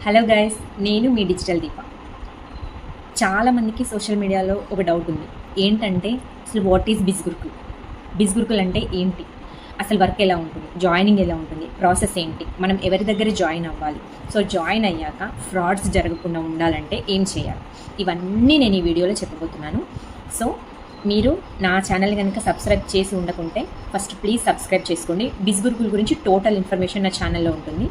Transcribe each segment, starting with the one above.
Hello guys, నేను మీ digital దీప. చాలామందికి social మీడియాలో ఒక డౌట్ ఉంది. ఏంటంటే అసలు వాట్ ఈజ్ బిజ్గురుకుల్? బిజ్గురుకుల్ అంటే ఏంటి? అసలు వర్క్ ఎలా ఉంటుంది? జాయినింగ్ ఎలా ఉంటుంది? ప్రాసెస్ ఏంటి? మనం ఎవరి దగ్గర జాయిన్ అవ్వాలి? సో జాయిన్ అయ్యాక ఫ్రాడ్స్ జరగకుండా ఉండాలంటే ఏం చేయాలి? ఇవన్నీ నేను ఈ వీడియోలో చెప్పబోతున్నాను. సో మీరు నా ఛానల్ కనుక సబ్స్క్రైబ్ చేసి ఉండకుంటే ఫస్ట్ ప్లీజ్ సబ్స్క్రైబ్ చేసుకోండి. బిజ్గురుకుల్ గురించి టోటల్ ఇన్ఫర్మేషన్ నా ఛానల్లో ఉంటుంది.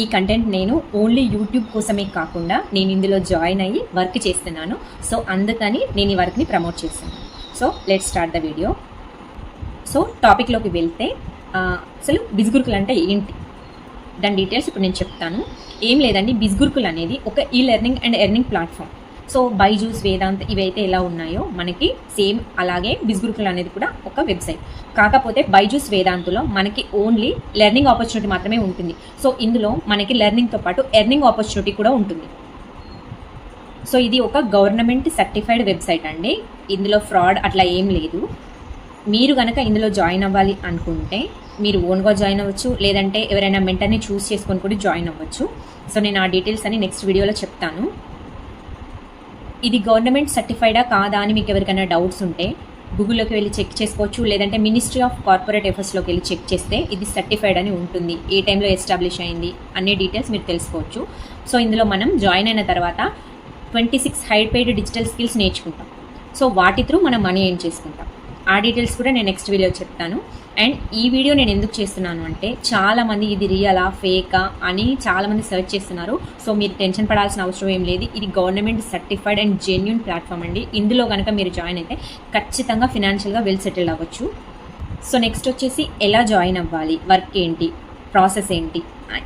ఈ కంటెంట్ నేను ఓన్లీ యూట్యూబ్ కోసమే కాకుండా నేను ఇందులో జాయిన్ అయ్యి వర్క్ చేస్తున్నాను. సో అందుకని నేను ఈ వర్క్ని ప్రమోట్ చేస్తున్నాను. So let's start the video. So టాపిక్లోకి వెళ్తే అసలు బిజ్గురుకుల్ అంటే ఏంటి, దాని డీటెయిల్స్ ఇప్పుడు నేను చెప్తాను. ఏం లేదండి, బిజ్గురుకుల్ అనేది ఒక ఈ learning and earning platform. So Byju's, Vedant ఇవైతే ఎలా ఉన్నాయో మనకి సేమ్ అలాగే బిజ్గురుకుల్ అనేది కూడా ఒక వెబ్సైట్. కాకపోతే బైజూస్, వేదాంతులో మనకి ఓన్లీ లెర్నింగ్ ఆపర్చునిటీ మాత్రమే ఉంటుంది. సో ఇందులో మనకి లెర్నింగ్తో పాటు ఎర్నింగ్ ఆపర్చునిటీ కూడా ఉంటుంది. సో ఇది ఒక గవర్నమెంట్ సర్టిఫైడ్ వెబ్సైట్ అండి. ఇందులో ఫ్రాడ్ అట్లా ఏం లేదు. మీరు కనుక ఇందులో జాయిన్ అవ్వాలి అనుకుంటే మీరు ఓన్గా జాయిన్ అవ్వచ్చు, లేదంటే ఎవరైనా మెంటర్ని చూస్ చేసుకొని కూడా జాయిన్ అవ్వచ్చు. సో నేను ఆ డీటెయిల్స్ అని నెక్స్ట్ వీడియోలో చెప్తాను. ఇది గవర్నమెంట్ సర్టిఫైడా కాదా అని మీకు ఎవరికైనా డౌట్స్ ఉంటే గూగుల్లోకి వెళ్ళి చెక్ చేసుకోవచ్చు, లేదంటే మినిస్ట్రీ ఆఫ్ కార్పొరేట్ అఫైర్స్లోకి వెళ్ళి చెక్ చేస్తే ఇది సర్టిఫైడ్ అని ఉంటుంది. ఏ టైంలో ఎస్టాబ్లిష్ అయింది అనే డీటెయిల్స్ మీరు తెలుసుకోవచ్చు. సో ఇందులో మనం జాయిన్ అయిన తర్వాత 26 హై పెయిడ్ డిజిటల్ స్కిల్స్ నేర్చుకుంటాం. సో వాటి త్రూ మనం మనీ ఎర్న్ చేసుకుంటాం. ఆ డీటెయిల్స్ కూడా నేను నెక్స్ట్ వీడియో చెప్తాను. అండ్ ఈ వీడియో నేను ఎందుకు చేస్తున్నాను అంటే చాలామంది ఇది రియలా ఫేకా అని చాలామంది సెర్చ్ చేస్తున్నారు. సో మీరు టెన్షన్ పడాల్సిన అవసరం ఏం లేదు. ఇది government certified and genuine platform అండి. ఇందులో కనుక మీరు జాయిన్ అయితే ఖచ్చితంగా ఫినాన్షియల్గా వెల్ సెటిల్ అవ్వచ్చు. సో నెక్స్ట్ వచ్చేసి ఎలా జాయిన్ అవ్వాలి, వర్క్ ఏంటి, ప్రాసెస్ ఏంటి,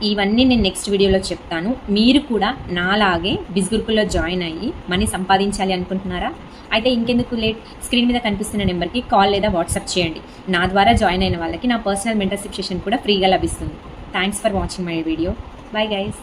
ఇవన్నీ నేను నెక్స్ట్ వీడియోలో చెప్తాను. మీరు కూడా నాలాగే బిజ్గురుకుల్లో జాయిన్ అయ్యి మనీ సంపాదించాలి అనుకుంటున్నారా? అయితే ఇంకెందుకు లేట్, స్క్రీన్ మీద కనిపిస్తున్న నెంబర్కి కాల్ లేదా వాట్సాప్ చేయండి. నా ద్వారా జాయిన్ అయిన వాళ్ళకి నా పర్సనల్ మెంటర్షిప్ సెషన్ కూడా ఫ్రీగా లభిస్తుంది. Thanks for watching my video. Bye guys.